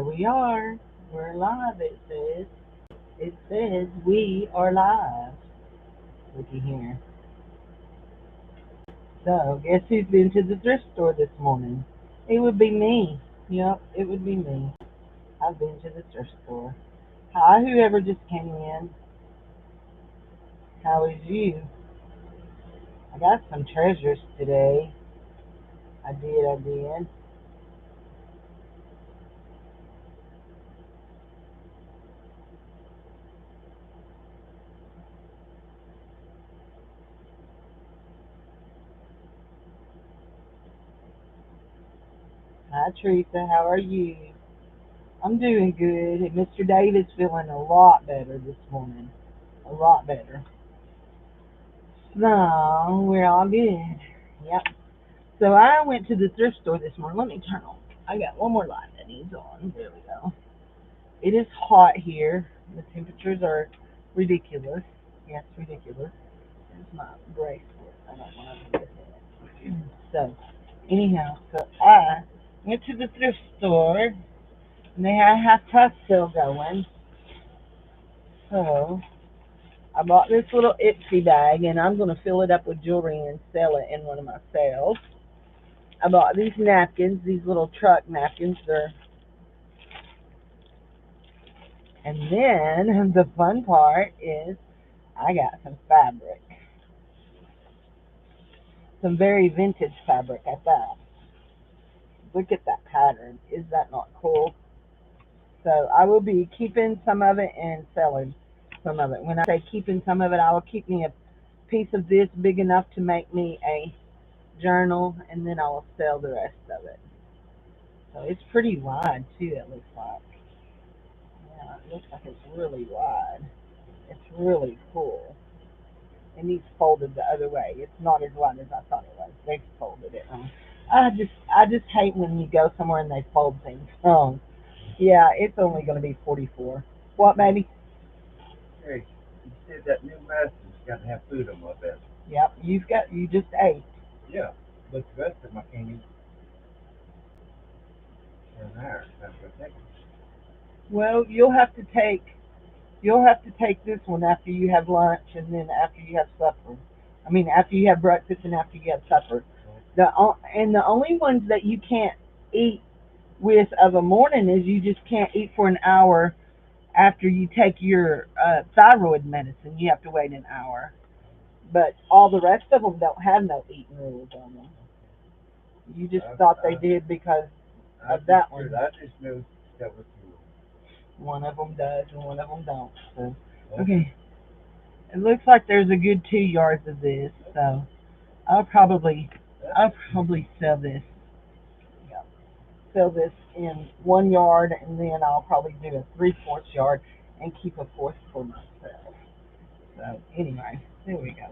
Here we are. We're live, it says. It says we are live. Looky here. So, guess who's been to the thrift store this morning? It would be me. Yep, it would be me. I've been to the thrift store. Hi, whoever just came in. How is you? I got some treasures today. I did. Hi, Teresa. How are you? I'm doing good. And Mr. David's feeling a lot better this morning. A lot better. So, we're all good. Yep. So I went to the thrift store this morning. Let me turn on. I got one more light that needs on. There we go. It is hot here. The temperatures are ridiculous. Yes, ridiculous. There's my bracelet. I don't want to look at it. So, anyhow, so I went to the thrift store and they had a half price sale going. So I bought this little Ipsy bag and I'm going to fill it up with jewelry and sell it in one of my sales. I bought these napkins, these little truck napkins. And then the fun part is I got some fabric, some very vintage fabric at that. Look at that pattern. Is that not cool? So I will be keeping some of it and selling some of it. When I say keeping some of it, I will keep me a piece of this big enough to make me a journal, and then I will sell the rest of it. So it's pretty wide too, it looks like. Yeah, it looks like it's really wide. It's really cool. It needs folded the other way. It's not as wide as I thought it was. They folded it wrong. I just hate when you go somewhere and they fold things wrong. Yeah, it's only going to be 44. What, baby? Hey, you said that new master's got to have food on my bed. Yep, you just ate. Yeah, but the rest of them I can't eat for an hour. That's what I take. Well, you'll have to take this one after you have lunch and then after you have supper. I mean, after you have breakfast and after you have supper. The only ones that you can't eat with of a morning is you just can't eat for an hour after you take your thyroid medicine. You have to wait an hour. But all the rest of them don't have no eating rules on them. You just thought they did because of that one. I just knew that was you. One of them does and one of them don't. So, okay. It looks like there's a good 2 yards of this, so I'll probably sell this. Yeah, sell this in 1 yard, and then I'll probably do a 3/4 yard and keep a fourth for myself. So anyway, there we go.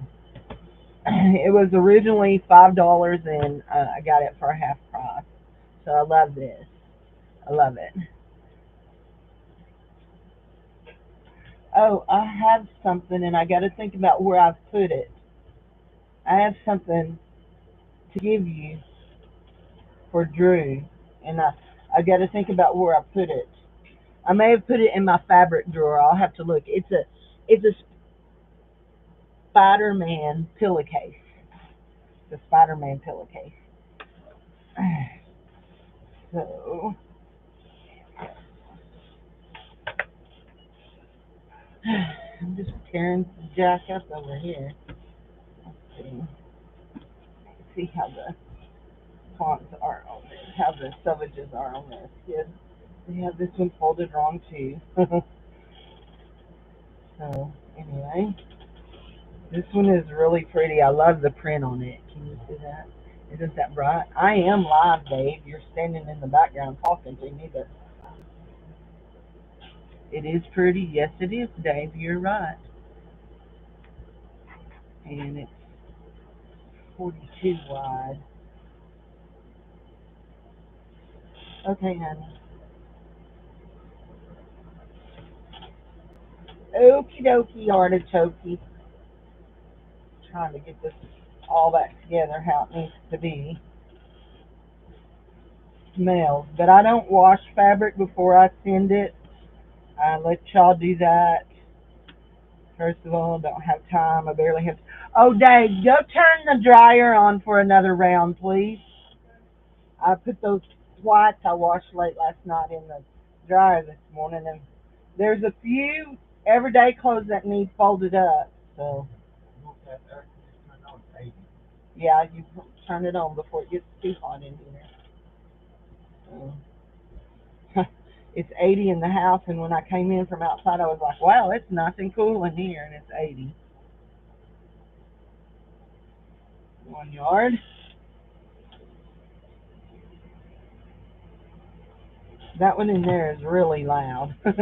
It was originally $5, and I got it for a half price. So I love this. I love it. Oh, I have something, and I got to think about where I've put it. I have something to give you for Drew, and I got to think about where I put it. I may have put it in my fabric drawer. I'll have to look. It's a Spider-Man pillowcase. It's a Spider-Man pillowcase. So I'm just tearing the jack up over here. Let's see. See how the fonts are on this. How the selvages are on this. Yes, they have this one folded wrong too. So anyway. This one is really pretty. I love the print on it. Can you see that? Isn't that bright? I am live, Dave. You're standing in the background talking to me, but it is pretty. Yes, it is, Dave. You're right. And it's 42 wide. Okay, honey. Okie dokie, artichoke. Trying to get this all back together how it needs to be. smells. But I don't wash fabric before I send it. I let y'all do that. First of all, I don't have time. I barely have. Oh, Dave, go turn the dryer on for another round, please. I put those whites I washed late last night in the dryer this morning, and there's a few everyday clothes that need folded up. So yeah, you turn it on before it gets too hot in here. So, it's 80 in the house, and when I came in from outside, I was like, wow, it's nice and cool in here, and it's 80. 1 yard. That one in there is really loud, but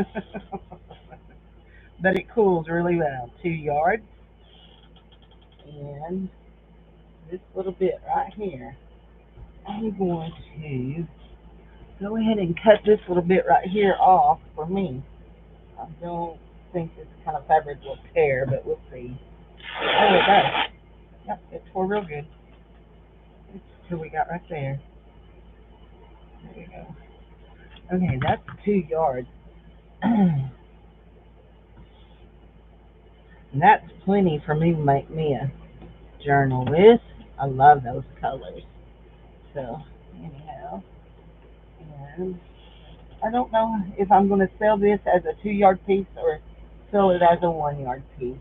it cools really well. 2 yards, and this little bit right here, I'm going to go ahead and cut this little bit right here off for me. I don't think this kind of fabric will tear, but we'll see. Oh, it does. Yep, it tore real good. It's what we got right there. There we go. Okay, that's 2 yards. And that's plenty for me to make me a journal with. I love those colors. So, anyhow, and I don't know if I'm going to sell this as a 2 yard piece or sell it as a 1 yard piece.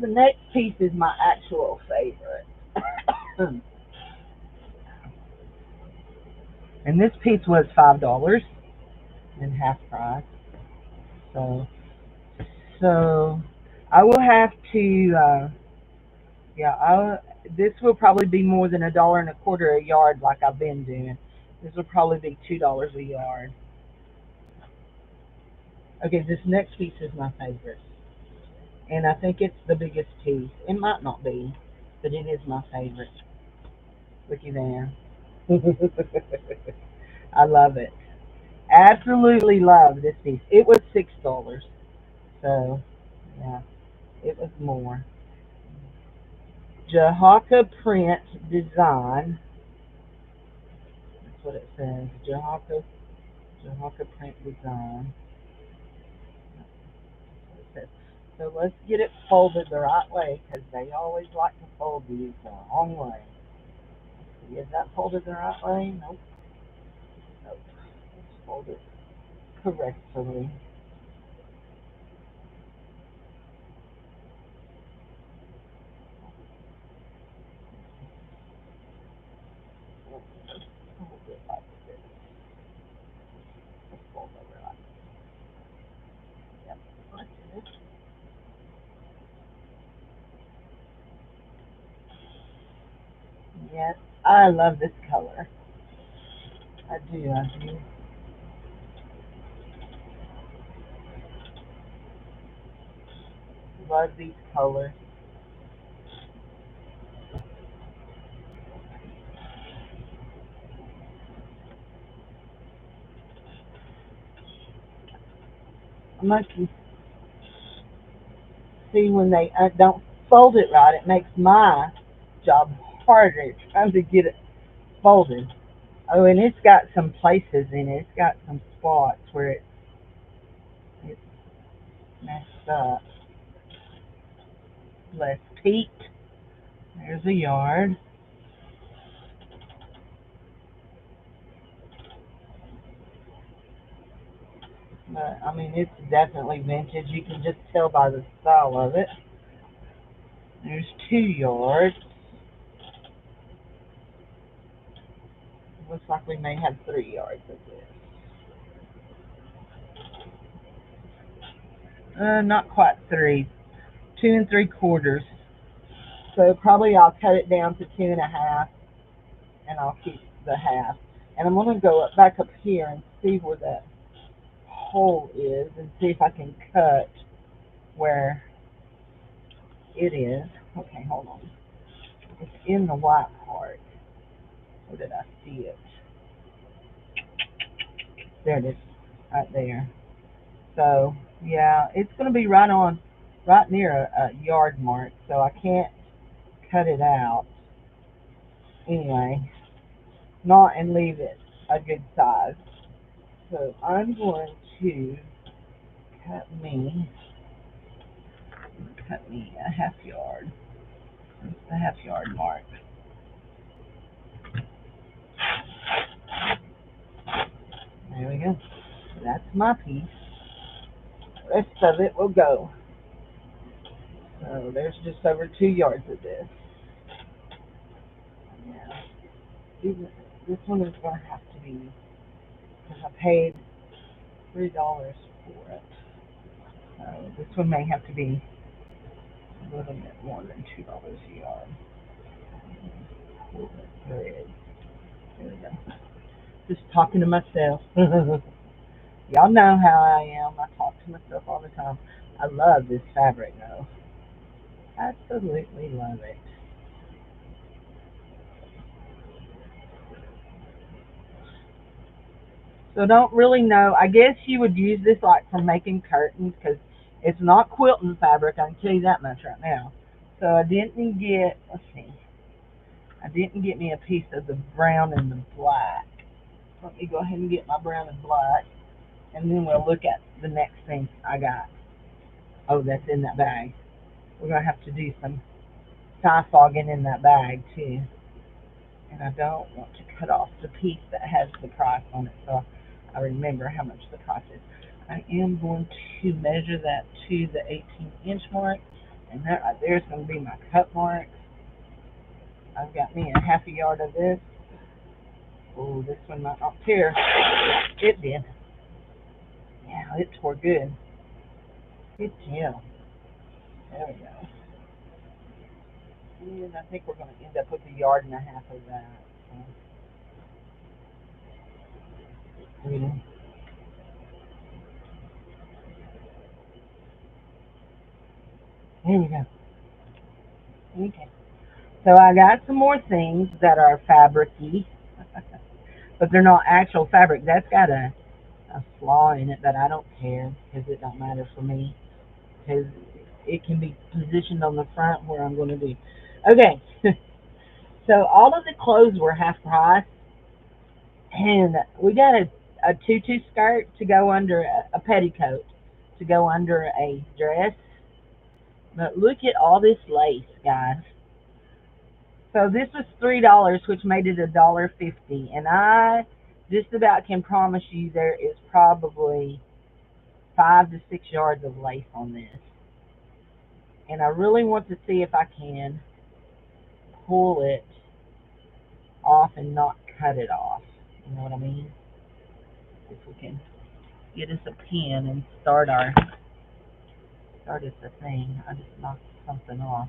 The next piece is my actual favorite. And this piece was $5 in half price. So, so I will have to, yeah, this will probably be more than $1.25 a yard like I've been doing. This will probably be $2 a yard. Okay, this next piece is my favorite. And I think it's the biggest piece. It might not be, but it is my favorite. Looky there. I love it. Absolutely love this piece. It was $6. So, yeah, it was more. Jahaka print design. That's what it says. Jahaka print design. That's what it says. So let's get it folded the right way because they always like to fold these the wrong way. Is that folded the right way? Nope. Nope. Let's fold it correctly. Let's fold it like this. Let's fold it like this. Yep. Like this. Yes. I love this color. I do. I do. Love these colors. I'm going to see when they don't fold it right, it makes my job harder trying to get it folded. Oh, and it's got some places in it. It's got some spots where it's messed up. Less peak. There's a yard. But, I mean, it's definitely vintage. You can just tell by the style of it. There's 2 yards. Looks like we may have 3 yards of this. Not quite three. 2 3/4. So probably I'll cut it down to 2.5, and I'll keep the half. And I'm gonna go back up here and see where that hole is, and see if I can cut where it is. Okay, hold on. It's in the white part. Where did I see it? There it is, right there. So yeah, it's gonna be right on right near a yard mark, so I can't cut it out. Anyway, not and leave it a good size. So I'm going to cut me a half yard. That's the half yard mark. There we go. That's my piece. The rest of it will go. So there's just over 2 yards of this. Yeah. This one is going to have to be, because I paid $3 for it. So this one may have to be a little bit more than $2 a yard. Pull that thread. There we go. Just talking to myself. Y'all know how I am. I talk to myself all the time. I love this fabric though. Absolutely love it. So don't really know. I guess you would use this like for making curtains because it's not quilting fabric. I can tell you that much right now. So I didn't get. Let's see. I didn't get me a piece of the brown and the black. Let me go ahead and get my brown and black, and then we'll look at the next thing I got. Oh, that's in that bag. We're gonna have to do some tie fogging in that bag too. And I don't want to cut off the piece that has the price on it, so I remember how much the price is. I am going to measure that to the 18-inch mark, and that right there is going to be my cut mark. I've got me a half a yard of this. Oh, this one might not tear. It did. Yeah, it tore good. Good deal. There we go. And I think we're going to end up with a yard and a half of that. So, here we go. Okay. So I got some more things that are fabricy, but they're not actual fabric. That's got a flaw in it, but I don't care because it don't matter for me because it can be positioned on the front where I'm going to do. Okay, so all of the clothes were half price, and we got a tutu skirt to go under a petticoat to go under a dress. But look at all this lace, guys. So this was $3, which made it $1.50, and I just about can promise you there is probably 5 to 6 yards of lace on this. And I really want to see if I can pull it off and not cut it off. You know what I mean? If we can get us a pen and start us a thing. I just knocked something off.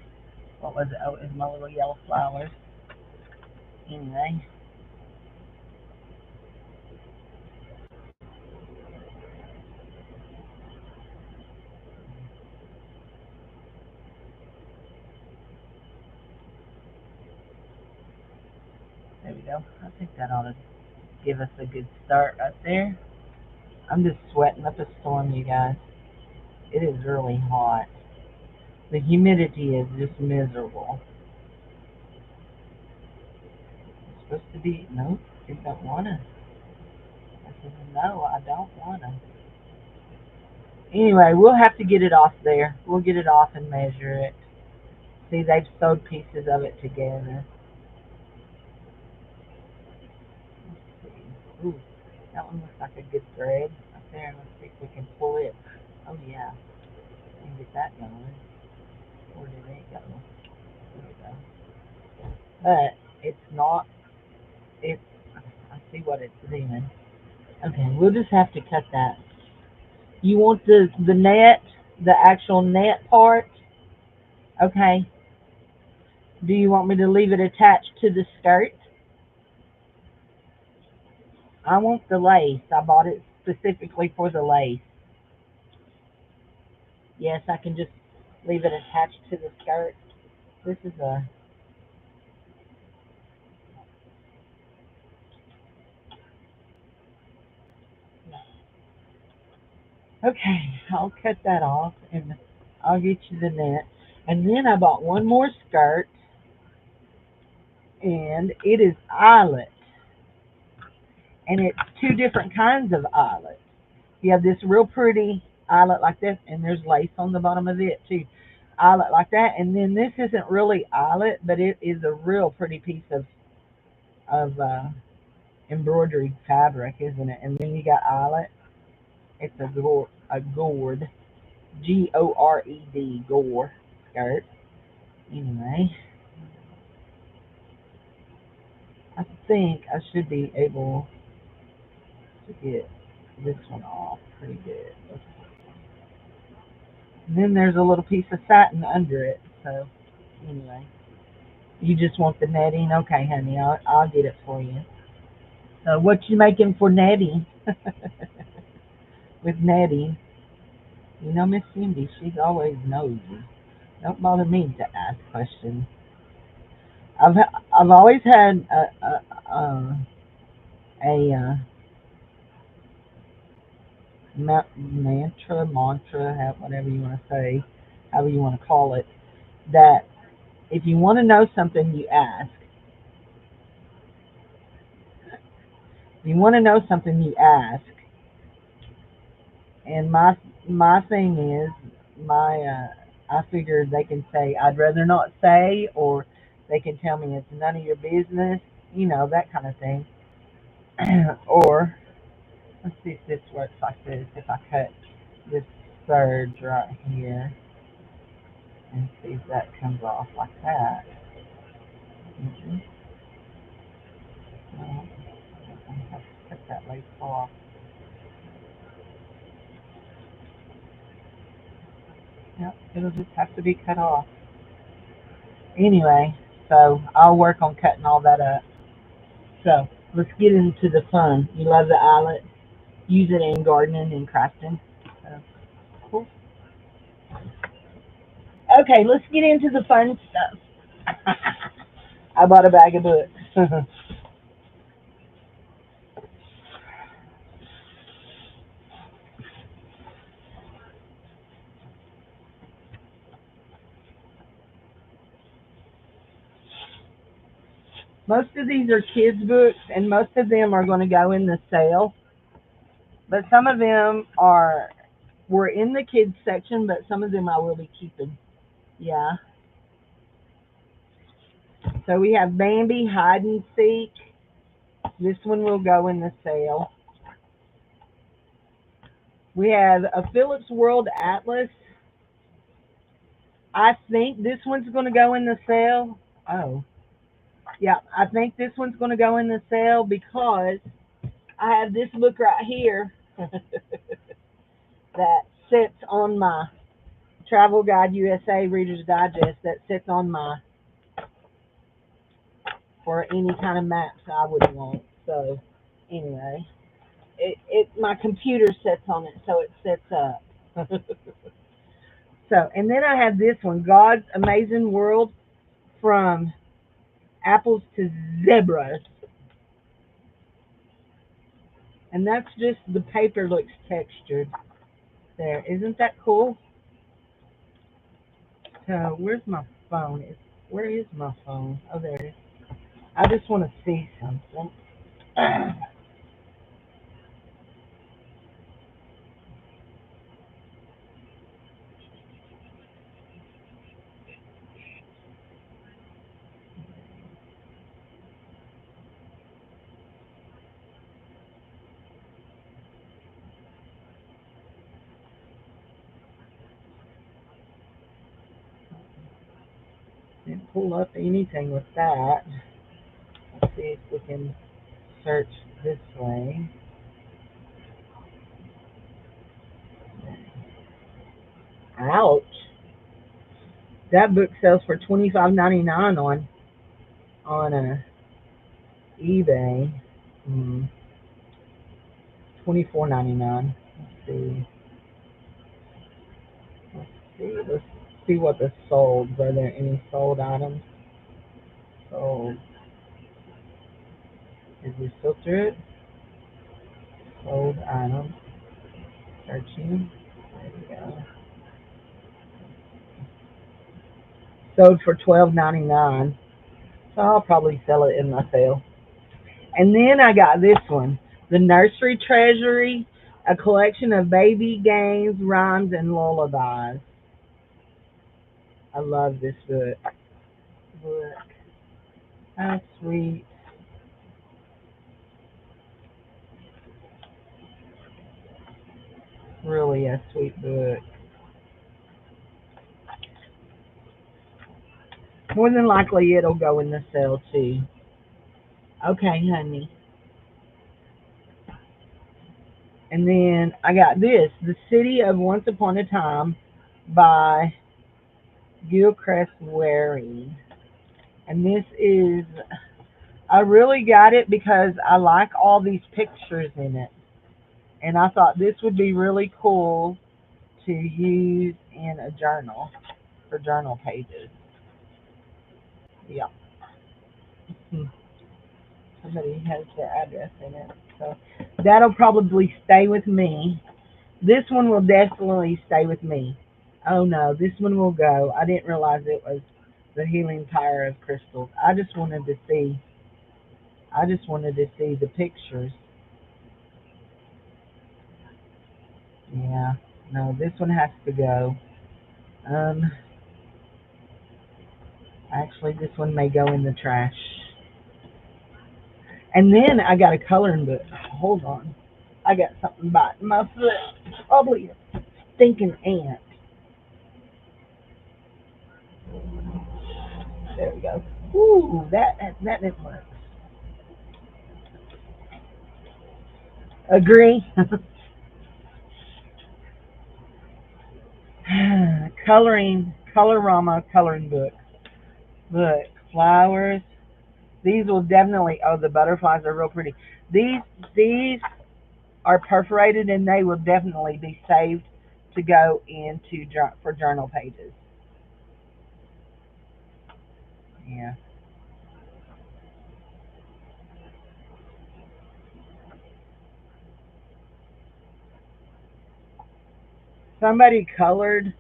What was it? Oh, it was my little yellow flowers. Anyway. There we go. I think that ought to give us a good start right there. I'm just sweating up a storm, you guys. It is really hot. The humidity is just miserable. It's supposed to be, nope, it don't want to. I said, no, I don't want to. Anyway, we'll have to get it off there. We'll get it off and measure it. See, they've sewed pieces of it together. Let's see. Ooh, that one looks like a good thread up there. Let's see if we can pull it. Oh, yeah. We can get that going. Where did it go? There we go. But it's not, it's, I see what it's doing. Okay, we'll just have to cut that. You want the net, the actual net part? Okay. Do you want me to leave it attached to the skirt? I want the lace. I bought it specifically for the lace. Yes, I can just leave it attached to the skirt. This is a... Okay, I'll cut that off. And I'll get you the net. And then I bought one more skirt, and it is eyelet, and it's two different kinds of eyelet. You have this real pretty eyelet like this, and there's lace on the bottom of it too. Eyelet like that, and then this isn't really eyelet, but it is a real pretty piece of embroidery fabric, isn't it? And then you got eyelet. It's a gourd, Gored, gore skirt. Anyway, I think I should be able to get this one off pretty good. And then there's a little piece of satin under it. So anyway, you just want the netting? Okay, honey, I'll get it for you. So what you making for netting? With netting, you know, Miss Cindy, she's always nosy. Don't bother me to ask questions. I've I've always had a mantra, whatever you want to say, however you want to call it, that if you want to know something, you ask. If you want to know something, you ask. And my thing is, my I figured they can say I'd rather not say, or they can tell me it's none of your business, you know, that kind of thing. Or let's see if this works like this. If I cut this surge right here and see if that comes off like that. Mm-hmm. No, I have to cut that lace off. Yep, it'll just have to be cut off. Anyway, so I'll work on cutting all that up. So let's get into the fun. You love the eyelet? Use it in gardening and crafting. So, cool. Okay, let's get into the fun stuff. I bought a bag of books. Most of these are kids' books, and most of them are going to go in the sale. But some of them were in the kids section, but some of them I will be keeping. Yeah. So we have Bambi Hide and Seek. This one will go in the sale. We have a Phillips World Atlas. I think this one's going to go in the sale. Oh, yeah. I think this one's going to go in the sale because I have this book right here that sits on my Travel Guide USA Reader's Digest, that sits on my, for any kind of maps I would want. So anyway, my computer sits on it, so it sits up. So, and then I have this one, God's Amazing World, from Apples to Zebras. And that's just, the paper looks textured there. Isn't that cool? So where's my phone? Where is my phone? Oh, there it is. I just want to see something. Didn't pull up anything with that. Let's see if we can search this way. Ouch! That book sells for $25.99 on eBay. 24.99. Let's see. Let's see. Let's see what the sold. Are there any sold items? Sold. Did we filter it? Sold items. Searching. There we go. Sold for $12.99. So I'll probably sell it in my sale. And then I got this one, The Nursery Treasury, a collection of baby games, rhymes, and lullabies. I love this book. Look, how sweet. Really a sweet book. More than likely it'll go in the sale too. Okay, honey. And then I got this, The City of Once Upon a Time by Gilchrist Waring. And this is, I really got it because I like all these pictures in it. And I thought this would be really cool to use in a journal, for journal pages. Yeah. Hmm. Somebody has their address in it. So that'll probably stay with me. This one will definitely stay with me. Oh no, this one will go. I didn't realize it was the healing power of crystals. I just wanted to see the pictures. Yeah. No, this one has to go. Um Actually this one may go in the trash. And then I got a coloring book. Hold on. I got something biting my foot. It's probably a stinking ant. There we go. Ooh, that didn't work. Agree. Colorama coloring book. Look, flowers. These will definitely. Oh, the butterflies are real pretty. These are perforated, and they will definitely be saved to go into for journal pages. Yeah. Somebody colored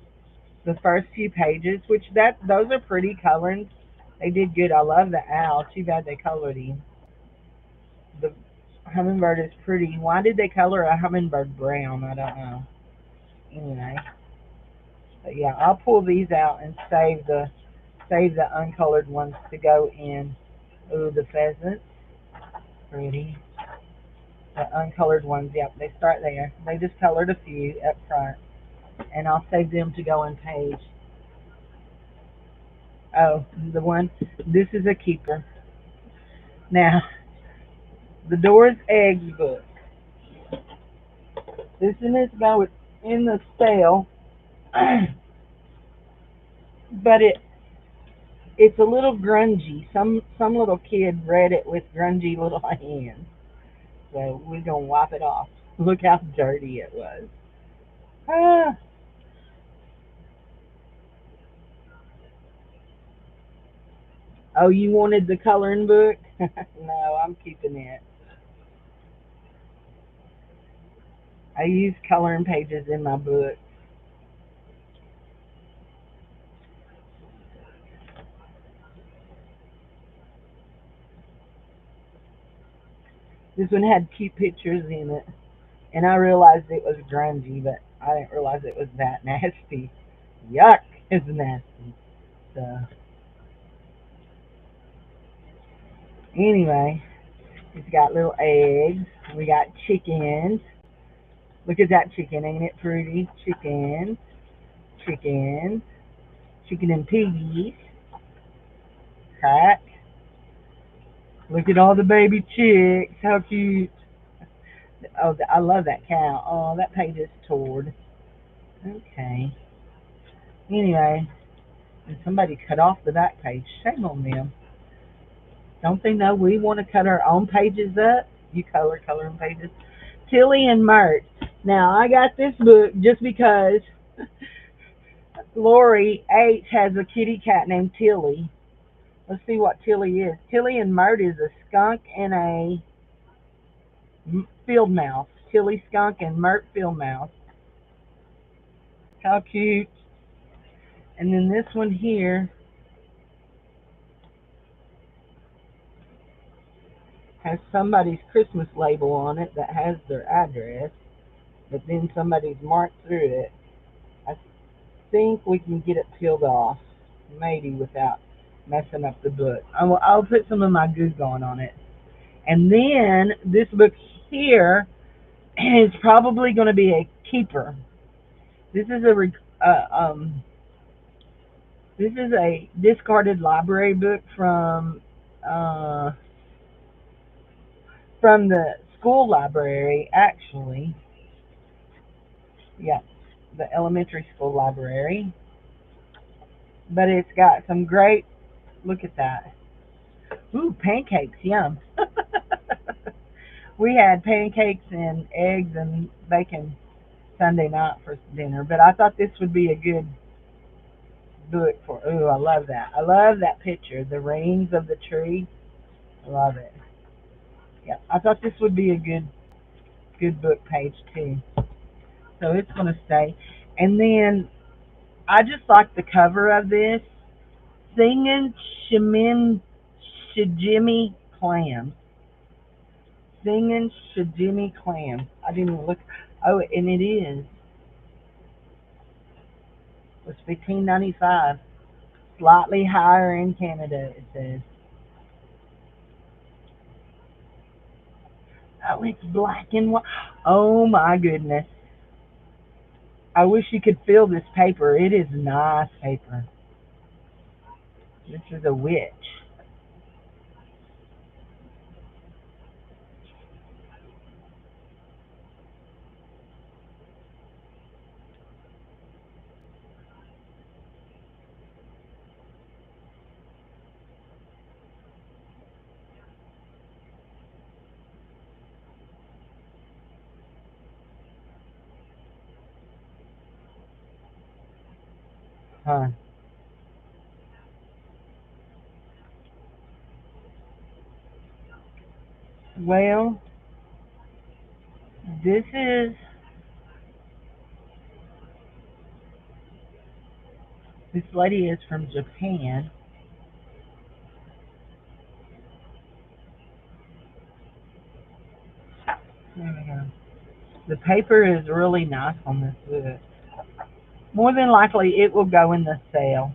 the first few pages, which those are pretty colorings. They did good. I love the owl. Too bad they colored him. The hummingbird is pretty. Why did they color a hummingbird brown? I don't know. Anyway, but yeah, I'll pull these out and save the uncolored ones to go in. Ooh, the pheasant, pretty. The uncolored ones, yep, they start there. They just colored a few up front, and I'll save them to go on page. Oh, the one. This is a keeper. Now, the Doors Eggs book. This one is going in the sale, but it's a little grungy. Some little kid read it with grungy little hands. So we're gonna wipe it off. Look how dirty it was. Ah. Oh, you wanted the coloring book? No, I'm keeping it. I use coloring pages in my book. This one had cute pictures in it, and I realized it was grungy, but I didn't realize it was that nasty. Yuck, it's nasty. So anyway, it's got little eggs. We got chickens. Look at that chicken, ain't it pretty? Chickens, chickens, chicken and piggies. Crack. Look at all the baby chicks. How cute. Oh, I love that cow. Oh, that page is torn. Okay. Anyway, and somebody cut off the back page. Shame on them. Don't they know we want to cut our own pages up? You coloring pages. Tilly and Mert. Now, I got this book just because Lori H has a kitty cat named Tilly. Let's see what Tilly is. Tilly and Mert is a skunk and a field mouse. Tilly skunk and Mert field mouse. How cute. And then this one here. Has somebody's Christmas label on it that has their address, but then somebody's marked through it. I think we can get it peeled off, maybe without messing up the book. I'll put some of my goo gone on it. And then this book here is probably going to be a keeper. This is this is a discarded library book uh, from the school library, actually. Yeah, the elementary school library. But it's got some great. Look at that. Ooh, pancakes, yum. We had pancakes and eggs and bacon Sunday night for dinner, but I thought this would be a good book for. Ooh, I love that. I love that picture, the rings of the tree. I love it. Yeah, I thought this would be a good book page too. So it's gonna stay. And then I just like the cover of this, singing Shamin Shijimi clams. Singing Shijimi clams. I didn't even look. Oh, and it is. It's 15.95. Slightly higher in Canada, it says. Oh, it's black and white. Oh my goodness. I wish you could feel this paper. It is nice paper. This is a witch. Huh. Well, this is this lady is from Japan. There we go. The paper is really nice on this book. More than likely, it will go in the sale.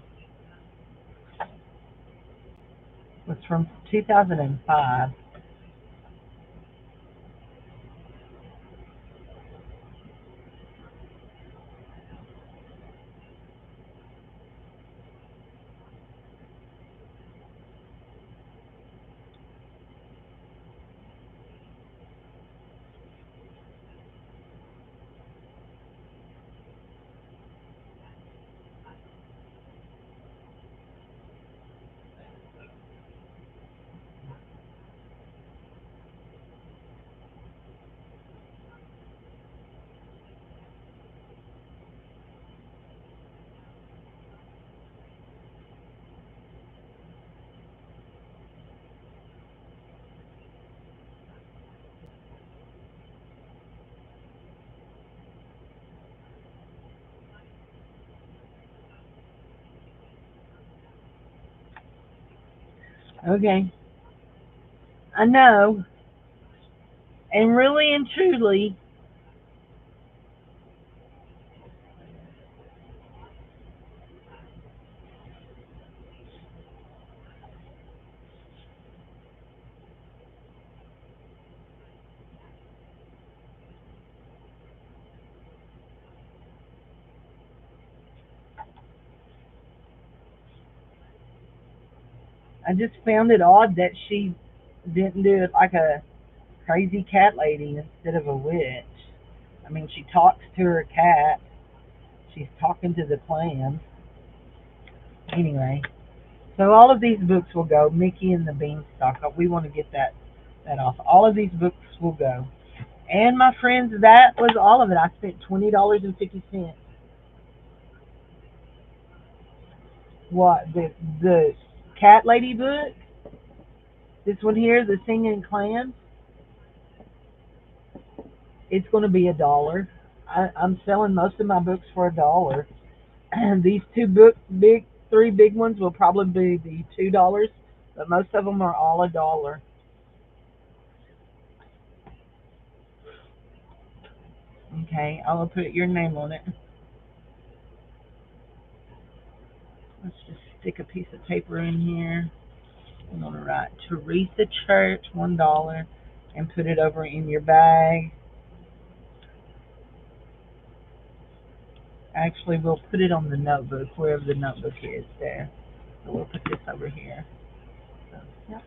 It's from 2005. Okay, I know, and really and truly, I just found it odd that she didn't do it like a crazy cat lady instead of a witch. I mean, she talks to her cat. She's talking to the clams. Anyway, so all of these books will go. Mickey and the Beanstalk. We want to get that off. All of these books will go. And my friends, that was all of it. I spent $20.50. What the cat lady book? This one here, the Singing Clams. It's going to be $1. I'm selling most of my books for $1. And these two three big ones will probably be $2, but most of them are all $1. Okay, I will put your name on it. Let's just stick a piece of paper in here. I'm going to write Teresa Church, $1, and put it over in your bag. Actually, we'll put it on the notebook, wherever the notebook is there. So we'll put this over here. So, yeah.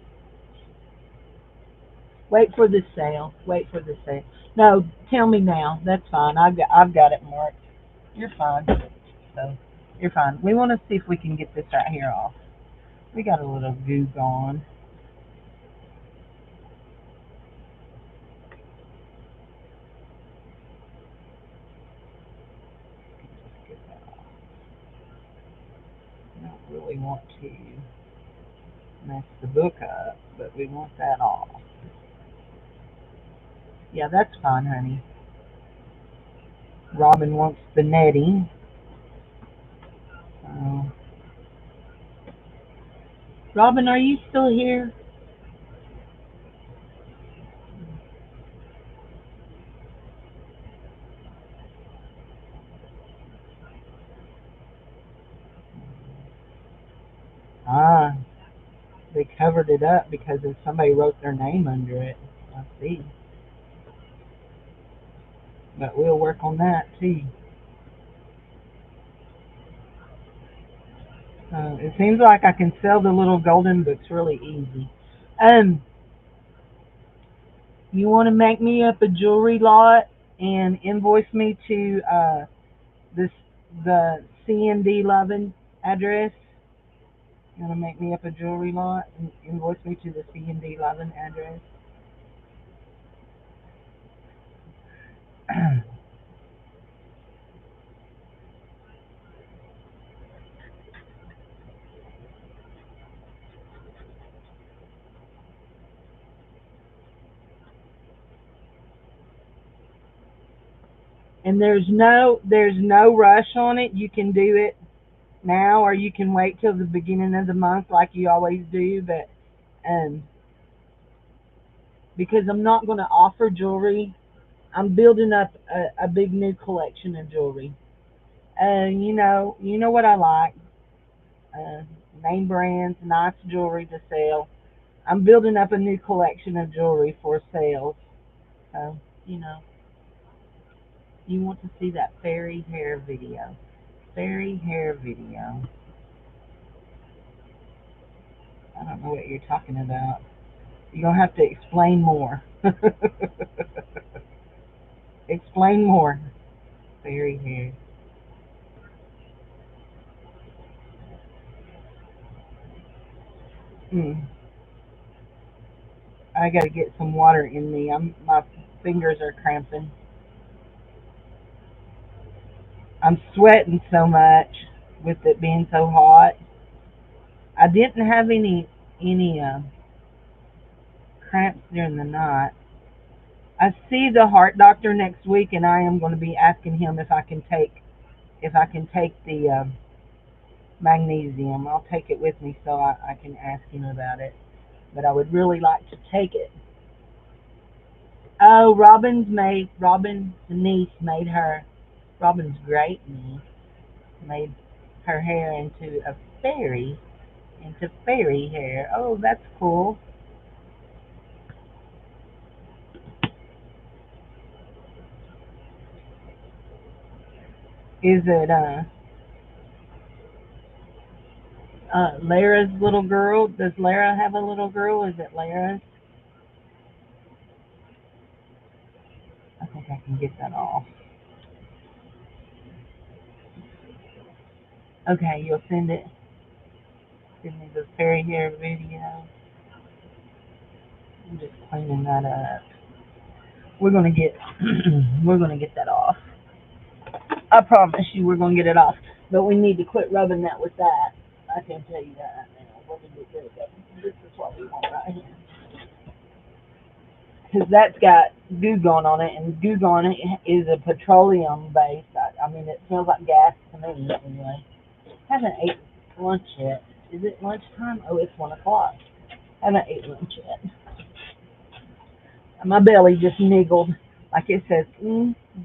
Wait for the sale. Wait for the sale. No, tell me now. That's fine. I've got it marked. You're fine. So you're fine. We want to see if we can get this right here off. We got a little goo going. Let's get that off. I don't really want to mess the book up, but we want that off. Yeah, that's fine, honey. Robin wants the netting. So, Robin, are you still here? Ah, they covered it up because if somebody wrote their name under it. I see. But we'll work on that too. It seems like I can sell the little golden books really easy. Um, you want to make me up a jewelry lot and invoice me to this the Cindy Loven address? You want to make me up a jewelry lot and invoice me to the Cindy Loven address? And there's no rush on it. You can do it now, or you can wait till the beginning of the month like you always do. But um, because I'm not going to offer jewelry, I'm building up a big new collection of jewelry. You know what I like. Uh, Name brands, nice jewelry to sell. I'm building up a new collection of jewelry for sales. So, you know, you want to see that fairy hair video. Fairy hair video. I don't know what you're talking about. You're going to have to explain more. Explain more. Fairy hair. Hmm. I got to get some water in me. My fingers are cramping. I'm sweating so much with it being so hot. I didn't have any cramps during the night. I see the heart doctor next week, and I am going to be asking him if I can take the magnesium. I'll take it with me so I can ask him about it. But I would really like to take it. Oh, Robin's niece made her. Robin's great niece made her hair into fairy hair. Oh, that's cool. Is it Lara's little girl? Does Lara have a little girl? Is it Lara's? I think I can get that off. Okay, you'll send it. Send me the fairy hair video. I'm just cleaning that up. We're gonna get we're gonna get that off. I promise you, we're gonna get it off. But we need to quit rubbing that with that. I can tell you that right now. We're gonna get rid of that. This is what we want right here. Because that's got goo gone on it, and goo gone it is a petroleum base. I mean, it smells like gas to me anyway. Haven't ate lunch yet. Is it lunchtime? Oh, it's 1 o'clock. Haven't ate lunch yet. My belly just niggled, like it says,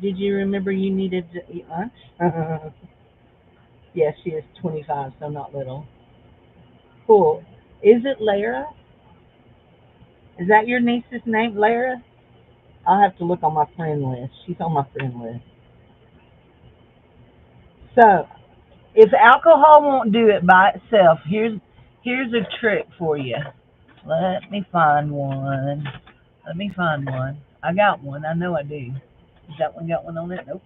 Did you remember you needed to eat lunch? Yes, she is 25, so not little. Cool. Is it Lara? Is that your niece's name, Lara? I'll have to look on my friend list. She's on my friend list. So, if alcohol won't do it by itself, here's a trick for you. Let me find one. Let me find one. I got one. I know I do. Does that one got one on it? Nope.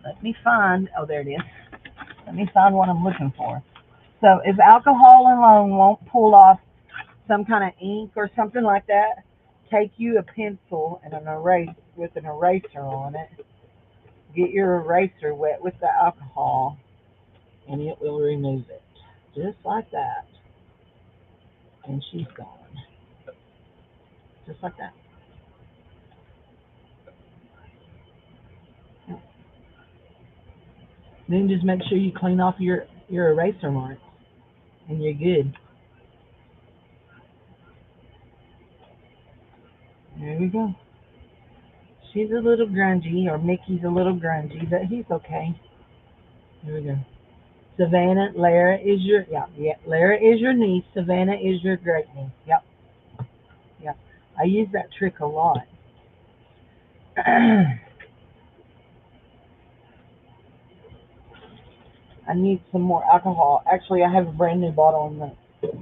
Let me find. Oh, there it is. Let me find what I'm looking for. So, if alcohol alone won't pull off some kind of ink or something like that, take you a pencil and an erase with an eraser on it. Get your eraser wet with the alcohol, and it will remove it, just like that. And she's gone, just like that. Then just make sure you clean off your eraser marks, and you're good. There we go. She's a little grungy, or Mickey's a little grungy, but he's okay. Here we go. Savannah, Lara is your Lara is your niece. Savannah is your great niece. Yep, yep. I use that trick a lot. I need some more alcohol. Actually, I have a brand new bottle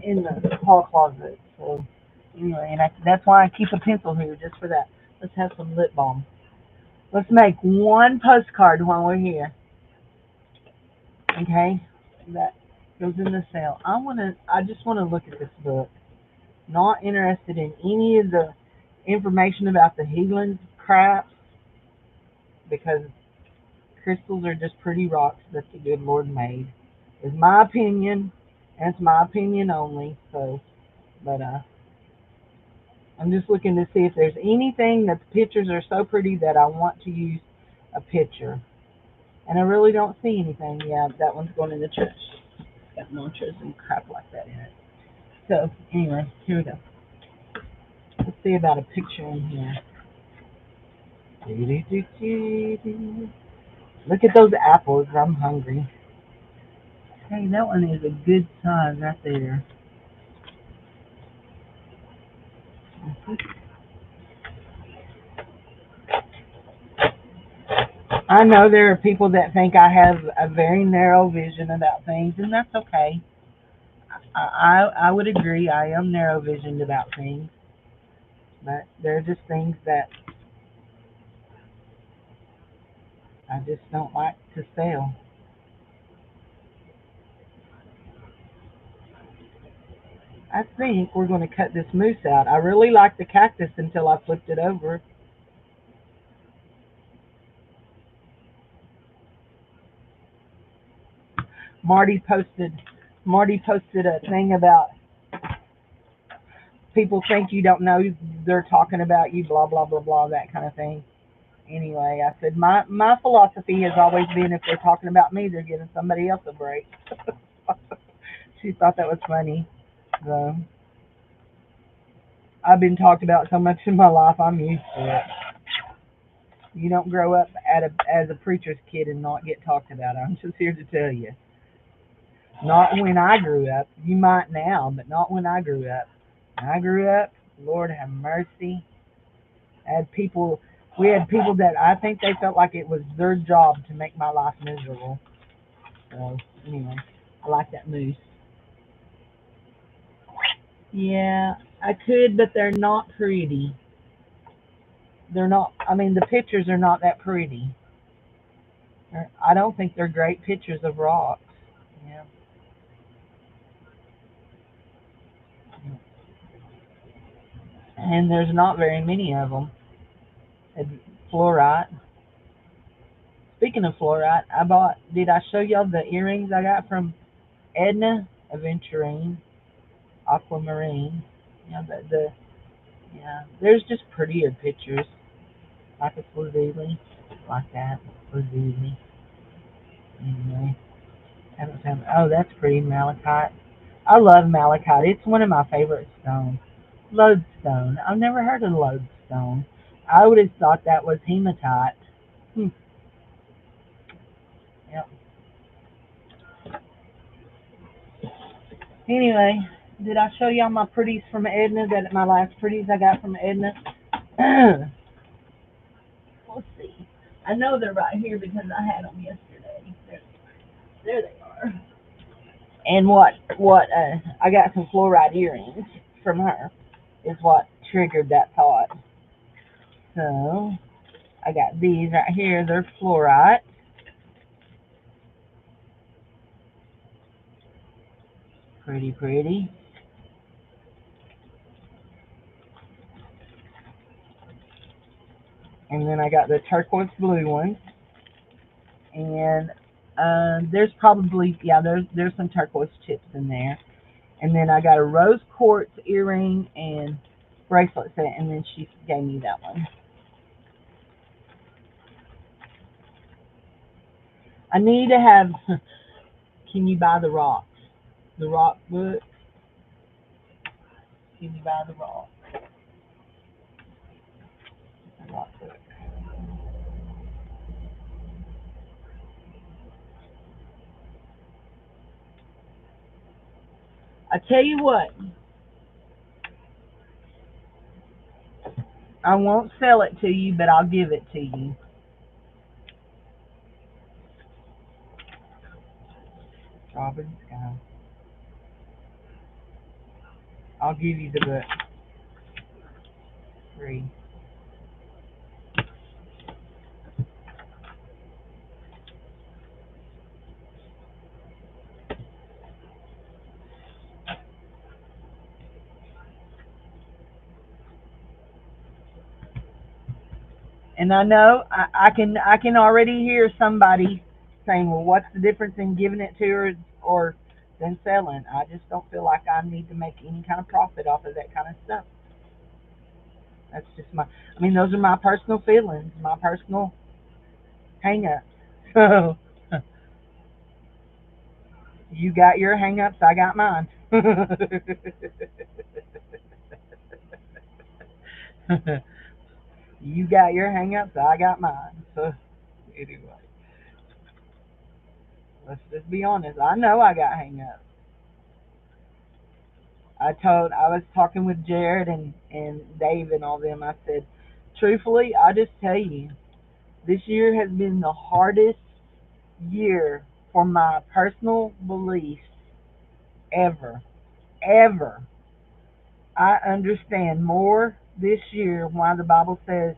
in the hall closet. So anyway, and that's why I keep a pencil here just for that. Let's have some lip balm. Let's make one postcard while we're here. Okay, that goes in the sale. I just wanna look at this book. Not interested in any of the information about the healing crap because crystals are just pretty rocks that the good Lord made. Is my opinion, and it's my opinion only. So, but I'm just looking to see if there's anything that the pictures are so pretty that I want to use a picture. And I really don't see anything. Yeah, that one's going in the trash. It's got mantras and crap like that in it. So anyway, here we go. Let's see about a picture in here. Look at those apples. I'm hungry. Hey, that one is a good size right there. I know there are people that think I have a very narrow vision about things, and that's okay. I would agree. I am narrow visioned about things, but there are just things that I just don't like to sell. I think we're going to cut this moose out. I really liked the cactus until I flipped it over. Marty posted Marty posted a thing about people think you don't know they're talking about you, blah blah blah blah, that kind of thing. Anyway, I said my philosophy has always been if they're talking about me, they're giving somebody else a break. She thought that was funny. So I've been talked about so much in my life, I'm used to it. You don't grow up as a preacher's kid and not get talked about. I'm just here to tell you. Not when I grew up. You might now, but not when I grew up. When I grew up, Lord have mercy. I had people, we had people that I think they felt like it was their job to make my life miserable. So anyway, I like that moose. Yeah, I could, but they're not pretty. They're not. I mean, the pictures are not that pretty. I don't think they're great pictures of rocks. Yeah, and there's not very many of them. And fluorite. Speaking of fluorite, I bought. Did I show y'all the earrings I got from Edna Aventurine Aquamarine? Yeah, yeah. There's just prettier pictures, like a lazuli, like that lazuli. Anyway, haven't found. Oh, that's pretty malachite. I love malachite. It's one of my favorite stones. Lodestone. I've never heard of lodestone. I would have thought that was hematite. Hmm. Yep. Anyway, did I show y'all my pretties from Edna? That my last pretties I got from Edna. Let's see. I know they're right here because I had them yesterday. There they are. And I got some fluoride earrings from her is what triggered that thought. So I got these right here. They're fluorite. Pretty, pretty. And then I got the turquoise blue ones. And there's probably, yeah, there's some turquoise chips in there. And then I got a rose quartz earring and bracelet set, and then she gave me that one. I need to have, can you buy the rocks? The rock book? Can you buy the rock? The rock book. I tell you what, I won't sell it to you, but I'll give it to you. Strawberry Sky. I'll give you the book. Free. And I know I can already hear somebody saying, "Well, what's the difference in giving it to her or than selling?" I just don't feel like I need to make any kind of profit off of that kind of stuff. That's just my. I mean, those are my personal feelings, my personal hang-ups. So you got your hang-ups, I got mine. You got your hang-ups, I got mine. So anyway, let's just be honest. I know I got hang-ups. I was talking with Jared and Dave and all them. I said, truthfully, I just tell you, this year has been the hardest year for my personal beliefs ever, ever. I understand more this year why the Bible says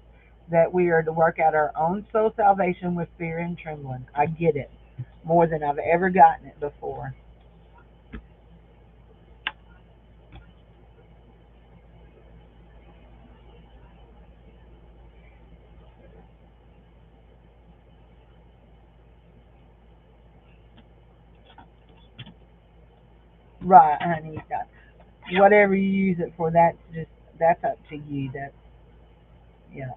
that we are to work out our own soul salvation with fear and trembling. I get it more than I've ever gotten it before. Right, honey. Whatever you use it for, that's up to you. That's yeah.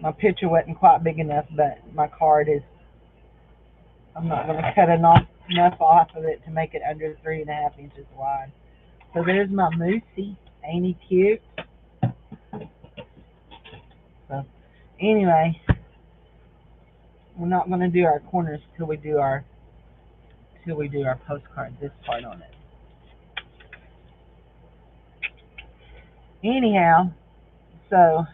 My picture wasn't quite big enough, but my card is. I'm not going to cut enough off of it to make it under 3.5 inches wide. So there's my moosey. Ain't he cute? So anyway, we're not going to do our corners till we do our postcard. This part on it. Anyhow, so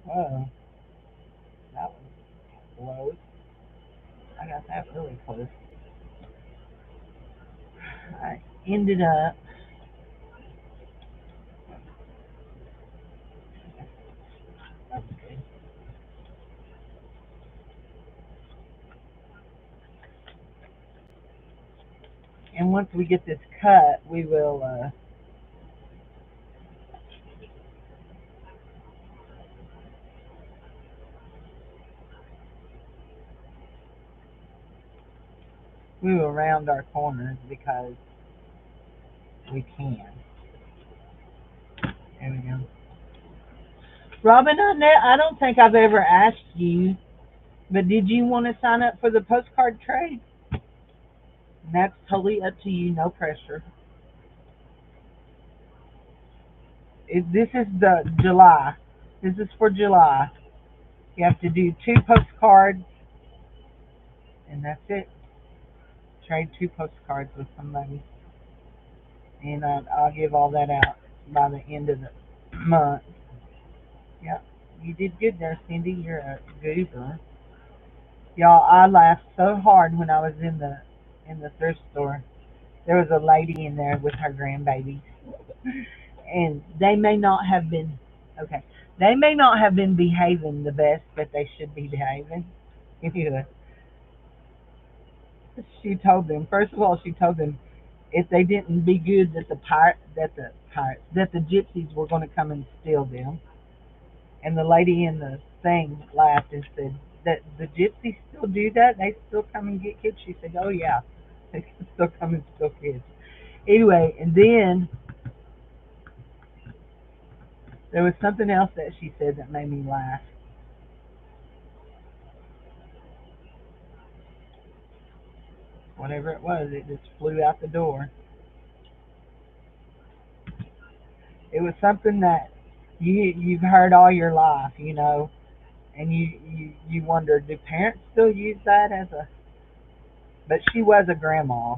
oh, that was close. I got that really close. I ended up. That's good. once we get this cut, we will round our corners because we can. There we go. Robin, I don't think I've ever asked you, but did you want to sign up for the postcard trade? And that's totally up to you, no pressure. This is the July. This is for July. You have to do 2 postcards, and that's it. Trade 2 postcards with somebody, and I'll give all that out by the end of the month. Yep, you did good there, Cindy. You're a goober. Y'all, I laughed so hard when I was in the thrift store. There was a lady in there with her grandbabies, and they may not have been okay. They may not have been behaving the best that they should be behaving. She told them. First of all, she told them if they didn't be good, that the gypsies were going to come and steal them. And the lady in the thing laughed and said that the gypsies still do that. They still come and get kids. She said, "Oh yeah, they can still come and steal kids." Anyway, and then there was something else that she said that made me laugh. Whatever it was, it just flew out the door. It was something that you've heard all your life, and you wonder, do parents still use that as a? But she was a grandma.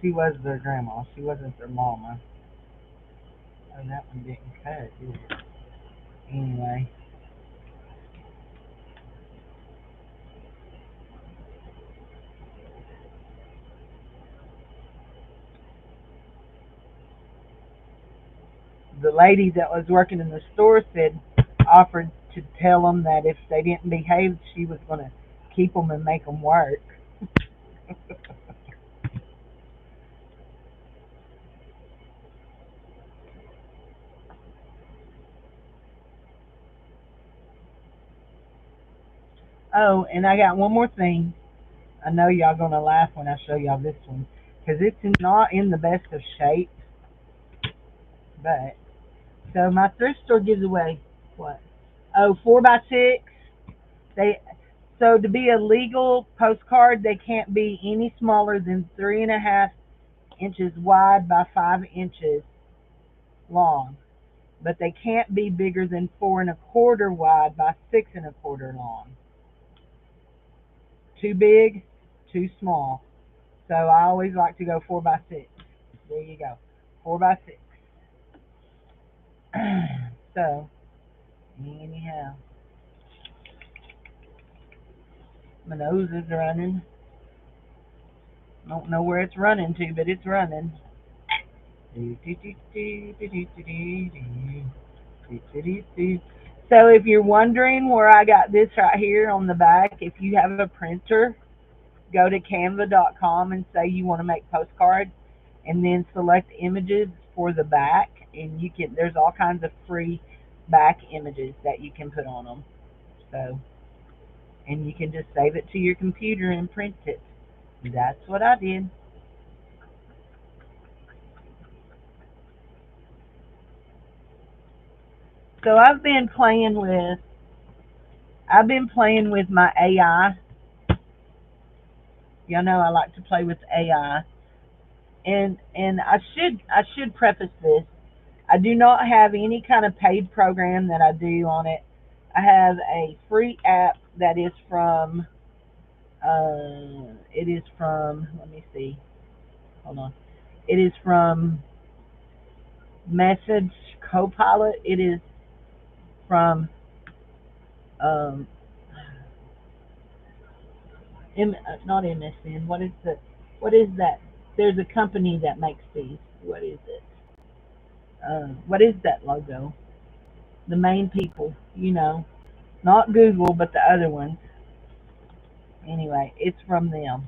She was their grandma. She wasn't their mama. And that one didn't cut, did it? Anyway, the lady that was working in the store said offered to tell them that if they didn't behave, she was going to keep them and make them work. Oh, and I got one more thing. I know y'all gonna laugh when I show y'all this one because it's not in the best of shape. But so my thrift store gives away what? Oh, 4x6. They so to be a legal postcard, they can't be any smaller than 3.5 inches wide by 5 inches long, but they can't be bigger than 4.25 wide by 6.25 long. Too big, too small. So I always like to go 4x6. There you go, 4x6. So anyhow, my nose is running. Don't know where it's running to, but it's running. So if you're wondering where I got this right here on the back, if you have a printer, go to canva.com and say you want to make postcards, and then select images for the back, and you can. There's all kinds of free back images that you can put on them. So, and you can just save it to your computer and print it. That's what I did. So I've been playing with my AI. Y'all know I like to play with AI. And I should preface this. I do not have any kind of paid program that I do on it. I have a free app that is from it is from, let me see. Hold on. It is from Message Copilot. It is from um not MSN. What is that? There's a company that makes these. What is it? What is that logo? The main people, not Google, but the other ones. Anyway, it's from them.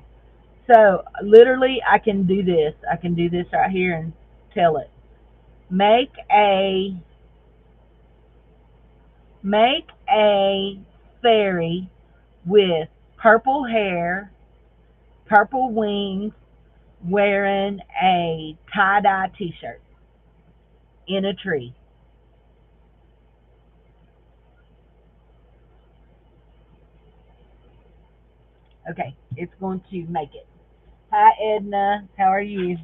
So literally, I can do this. I can do this right here and tell it. Make a make a fairy with purple hair, purple wings, wearing a tie dye T-shirt in a tree. Okay, it's going to make it. Hi Edna, how are you?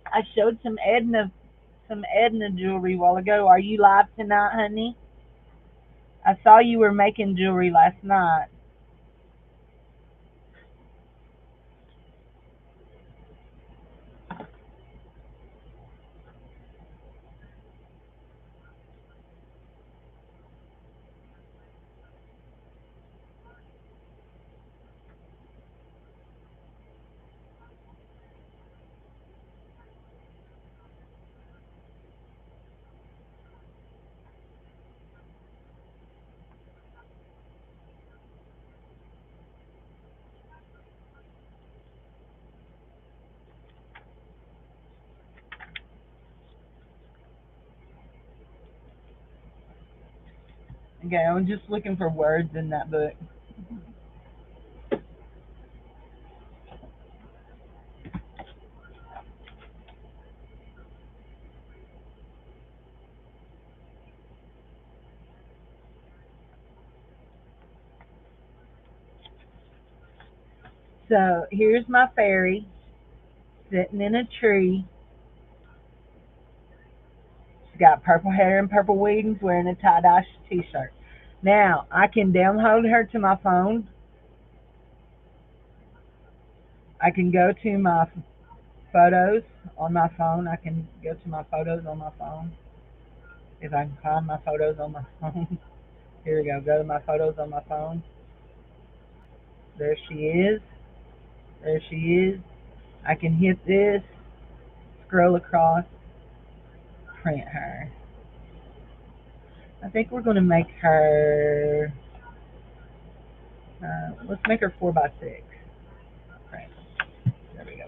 I showed some Edna jewelry a while ago. Are you live tonight, honey? I saw you were making jewelry last night. Okay, I'm just looking for words in that book. So here's my fairy sitting in a tree. She's got purple hair and purple wings, wearing a tie-dye T-shirt. Now I can download her to my phone. I can go to my photos on my phone. I can go to my photos on my phone. If I can find my photos on my phone. Here we go. Go to my photos on my phone. There she is. There she is. I can hit this, scroll across, print her. I think we're going to make her, let's make her 4 by 6. Print. There we go.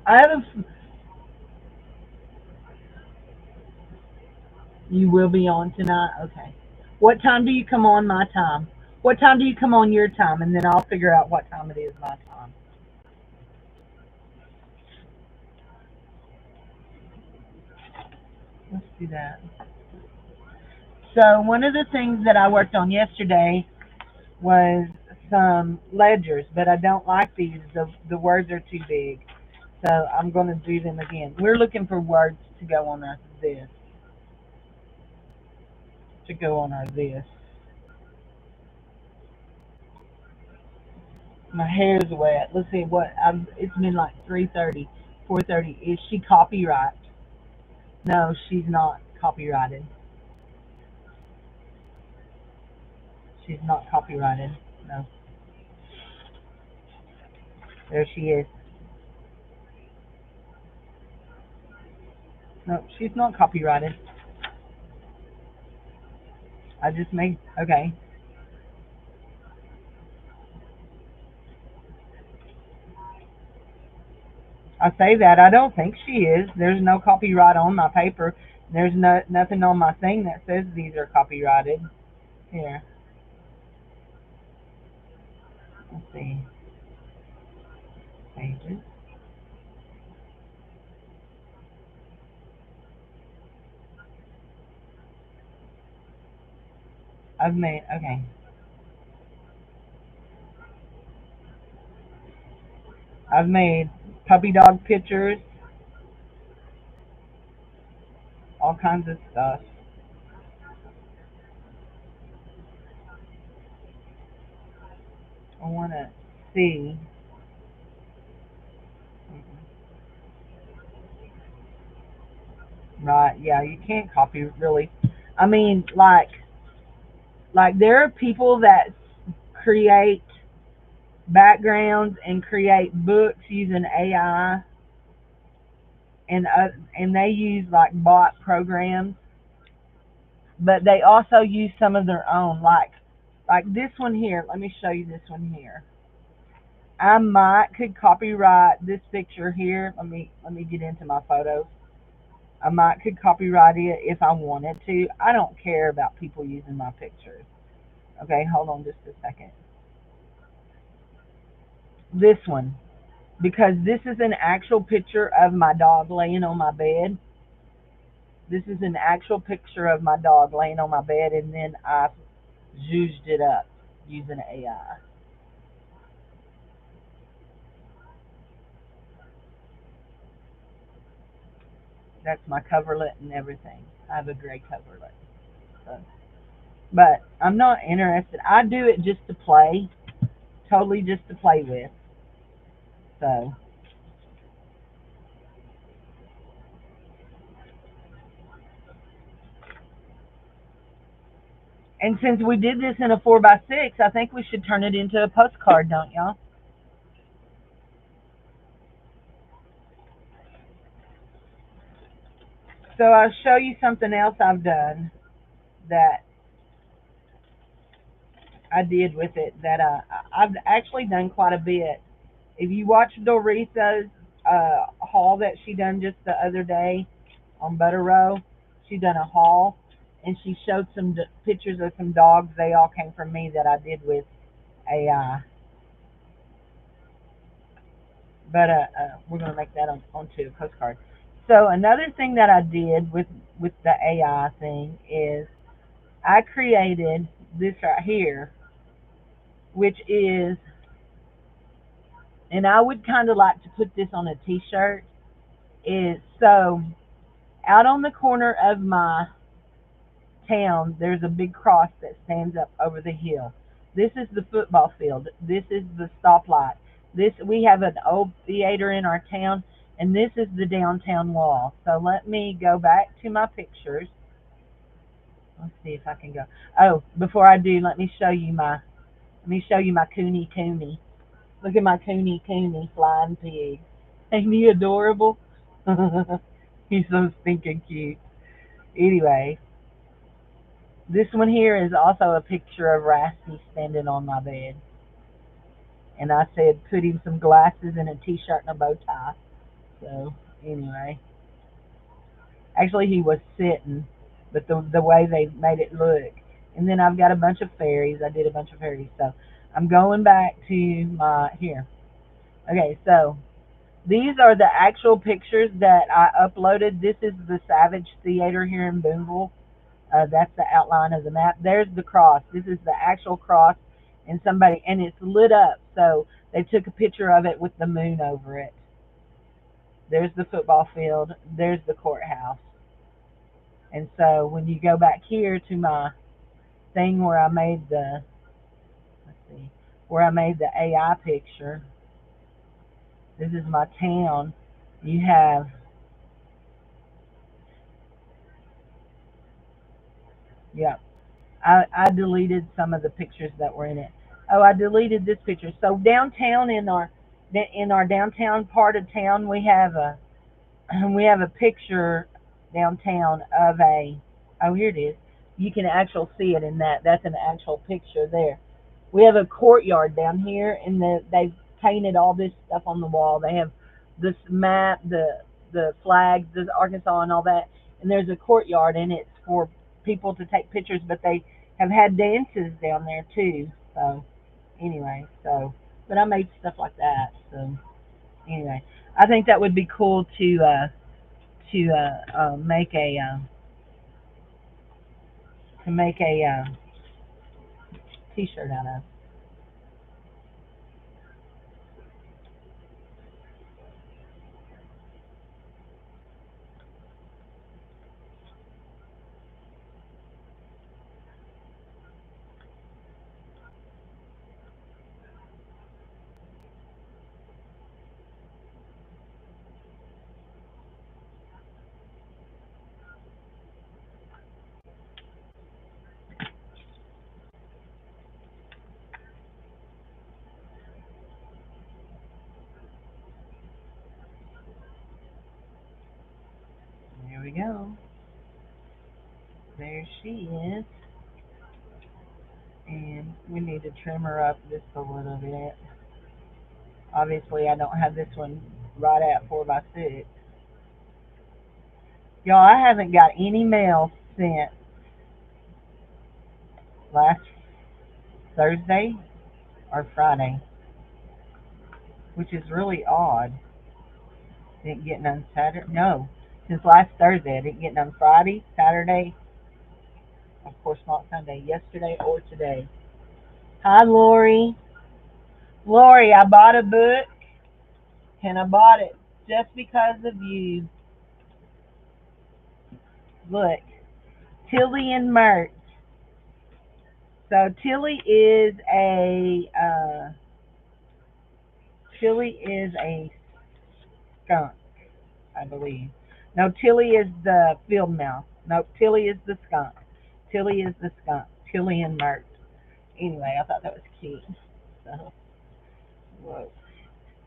I haven't, you will be on tonight? Okay. What time do you come on my time? What time do you come on your time? And then I'll figure out what time it is my time. Let's do that. So one of the things that I worked on yesterday was some ledgers, but I don't like these. The words are too big. So I'm going to do them again. We're looking for words to go on our this. To go on our this. My hair is wet. Let's see what. It's been like 3:30, 4:30. Is she copyright? No, she's not copyrighted. She's not copyrighted. No. There she is. No, she's not copyrighted. I just made. Okay. I say that. I don't think she is. There's no copyright on my paper. There's nothing on my thing that says these are copyrighted. Here. Let's see. Pages. I've made. Okay. I've made puppy dog pictures, all kinds of stuff. I want to see. Right, yeah, you can't copy really. I mean, like, Like there are people that create backgrounds and create books using AI, and they use like bot programs, but they also use some of their own. Like this one here. Let me show you this one here. I might could copyright this picture here. Let me get into my photos. I might could copyright it if I wanted to. I don't care about people using my pictures. Okay, hold on just a second. This one, because this is an actual picture of my dog laying on my bed. This is an actual picture of my dog laying on my bed, and then I zhuzhed it up using AI. That's my coverlet and everything. I have a gray coverlet. So. But I'm not interested. I do it just to play, totally just to play with. So, and since we did this in a 4x6, I think we should turn it into a postcard, don't y'all? So I'll show you something else I've done that I did with it that I've actually done quite a bit. If you watch Doritha's haul that she done just the other day on Butter Row, she done a haul and she showed some pictures of some dogs. They all came from me that I did with AI. But we're gonna make that onto a postcard. So another thing that I did with the AI thing is I created this right here, which is, and I would kind of like to put this on a T-shirt. Is so out on the corner of my town, there's a big cross that stands up over the hill. This is the football field. This is the stoplight. This we have an old theater in our town, and this is the downtown wall. So let me go back to my pictures. Let's see if I can go. Oh, before I do, let me show you my Cooney Cooney. Look at my Cooney Cooney flying pig. Ain't he adorable? He's so stinking cute. Anyway, this one here is also a picture of Rasty standing on my bed. And I said, put him some glasses and a t-shirt and a bow tie. So, anyway. Actually, he was sitting, but the way they made it look. And then I've got a bunch of fairies. I did a bunch of fairies. So, I'm going back to my, here. Okay, so these are the actual pictures that I uploaded. This is the Savage Theater here in Boonville. That's the outline of the map. There's the cross. This is the actual cross, and it's lit up. So they took a picture of it with the moon over it. There's the football field. There's the courthouse. And so when you go back here to my thing where I made the, let's see, where I made the AI picture, this is my town. You have, yeah, I deleted some of the pictures that were in it. Oh, I deleted this picture. So downtown in our downtown part of town, we have a picture downtown of a. Oh, here it is. You can actually see it in that. That's an actual picture there. We have a courtyard down here, and they've painted all this stuff on the wall. They have this map, the flags, the Arkansas, and all that. And there's a courtyard, and it's for people to take pictures. But they have had dances down there too. So anyway, but I made stuff like that. So anyway, I think that would be cool to make a t-shirt out of. we go. There she is. And we need to trim her up just a little bit. Obviously, I don't have this one right at 4x6. Y'all, I haven't got any mail since last Thursday or Friday, which is really odd. Didn't get none Saturday. No, since last Thursday. I didn't get none Friday, Saturday, of course not Sunday, yesterday or today. Hi, Lori. Lori, I bought a book, and I bought it just because of you. Look, Tilly and Mert. So Tilly is a skunk, I believe. No, Tilly is the field mouse. No, Tilly is the skunk. Tilly is the skunk. Tilly and Mert. Anyway, I thought that was cute. So, whoa.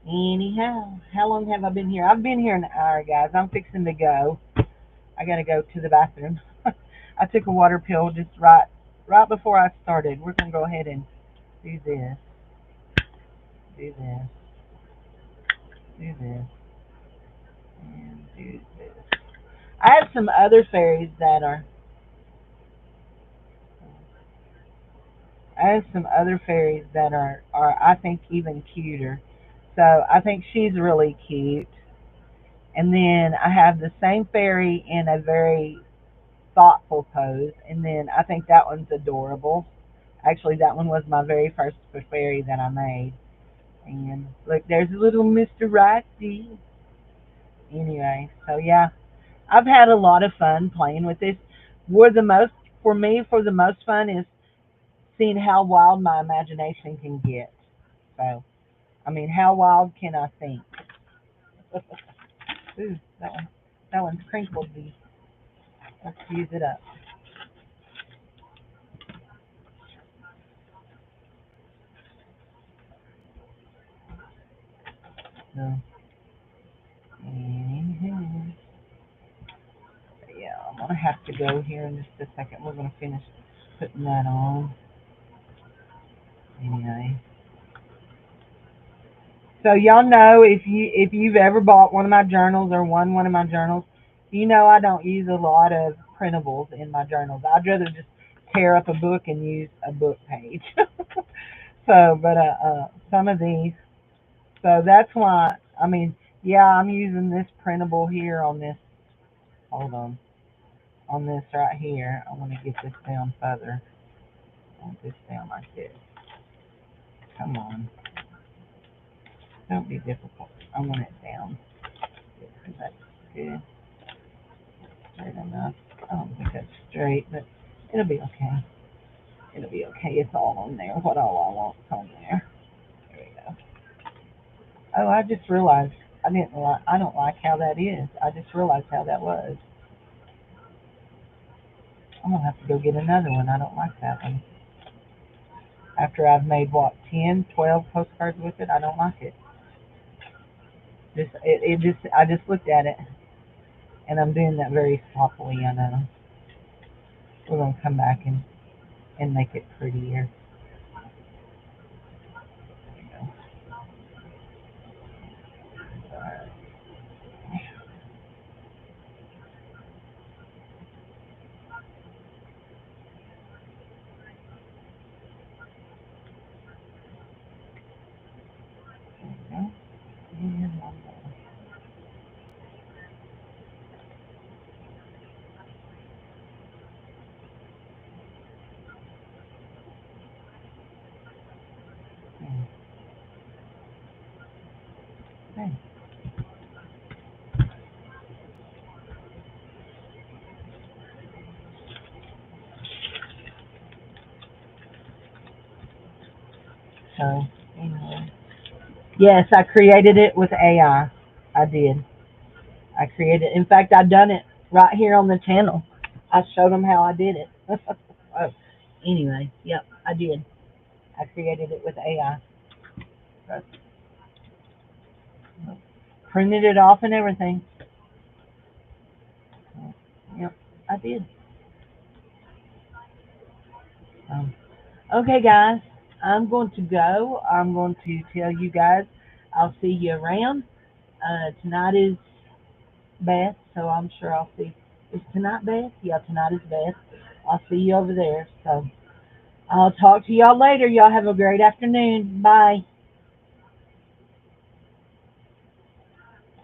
Anyhow, how long have I been here? I've been here an hour, guys. I'm fixing to go. I gotta go to the bathroom. I took a water pill just right before I started. We're gonna go ahead and do this, do this, do this, and do this. I have some other fairies that are. I have some other fairies that are I think even cuter. So I think she's really cute. And then I have the same fairy in a very thoughtful pose. And then I think that one's adorable. Actually, that one was my very first fairy that I made. And look, there's little Mr. Rusty. Anyway, so yeah, I've had a lot of fun playing with this. For the most, for me, for the most fun is seeing how wild my imagination can get. So, I mean, how wild can I think? Ooh, that one's crinkled. Let's use it up. So, mhm. Yeah, I'm gonna have to go here in just a second. We're gonna finish putting that on. Anyway, so y'all know if you've ever bought one of my journals or won one of my journals, you know I don't use a lot of printables in my journals. I'd rather just tear up a book and use a book page. So, but some of these, so that's why. I mean, yeah, I'm using this printable here on this. Hold on this right here. I want to get this down further. I want this down like this. Come on, don't be difficult. I want it down. That's good. Straight enough. I don't think that's straight, but it'll be okay. It'll be okay. It's all on there. What all I want's on there. There we go. Oh, I just realized I don't like how that is. I just realized how that was. I'm gonna have to go get another one. I don't like that one. After I've made what 10, 12 postcards with it, I don't like it. I just looked at it, and I'm doing that very sloppily. I know. We're gonna come back and make it prettier. There we go. Alright. There we go. And one more. Okay. So anyway, yes, I created it with AI. I did. I created. In fact, I done it right here on the channel. I showed them how I did it. Oh, anyway, yep, I did. I created it with AI. So, printed it off and everything. I did. Um, okay, guys, I'm going to go. I'm going to tell you guys I'll see you around. Tonight is Beth, so I'm sure I'll see. Is tonight Beth? Yeah, tonight is Beth. I'll see you over there. So I'll talk to y'all later. Y'all have a great afternoon. Bye.